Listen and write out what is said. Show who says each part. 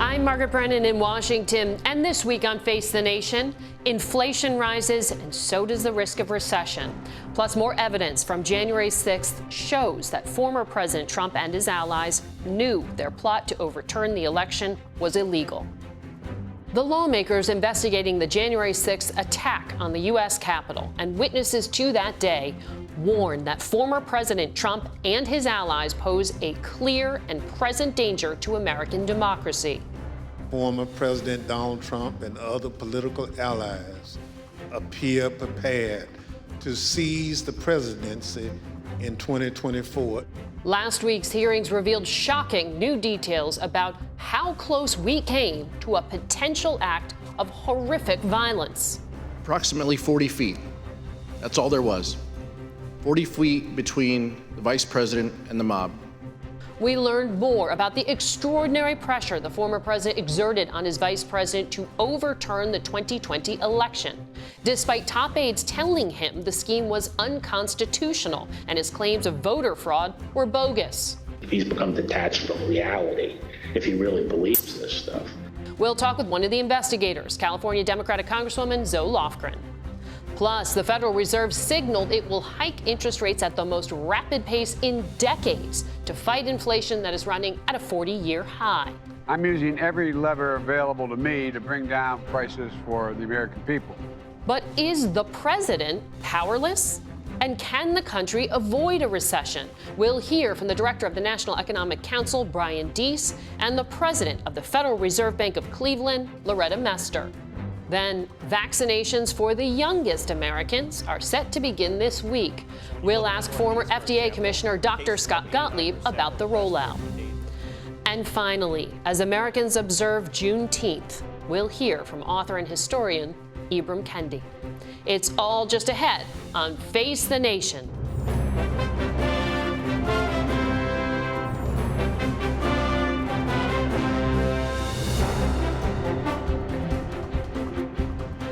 Speaker 1: I'm Margaret Brennan in Washington, and this week on Face the Nation, inflation rises and so does the risk of recession. Plus, more evidence from January 6th shows that former President Trump and his allies knew their plot to overturn the election was illegal. The lawmakers investigating the January 6th attack on the U.S. Capitol and witnesses to that day warned that former President Trump and his allies pose a clear and present danger to American democracy.
Speaker 2: Former President Donald Trump and other political allies appear prepared to seize the presidency in 2024.
Speaker 1: Last week's hearings revealed shocking new details about how close we came to a potential act of horrific violence.
Speaker 3: Approximately 40 feet. That's all there was. 40 feet between the vice president and the mob.
Speaker 1: We learned more about the extraordinary pressure the former president exerted on his vice president to overturn the 2020 election, despite top aides telling him the scheme was unconstitutional and his claims of voter fraud were bogus.
Speaker 4: He's become detached from reality if he really believes this stuff.
Speaker 1: We'll talk with one of the investigators, California Democratic Congresswoman Zoe Lofgren. Plus, the Federal Reserve signaled it will hike interest rates at the most rapid pace in decades to fight inflation that is running at a 40-year high.
Speaker 5: I'm using every lever available to me to bring down prices for the American people.
Speaker 1: But is the president powerless? And can the country avoid a recession? We'll hear from the director of the National Economic Council, Brian Deese, and the president of the Federal Reserve Bank of Cleveland, Loretta Mester. Then, vaccinations for the youngest Americans are set to begin this week. We'll ask former FDA Commissioner Dr. Gottlieb about the rollout. And finally, as Americans observe Juneteenth, we'll hear from author and historian Ibram Kendi. It's all just ahead on Face the Nation.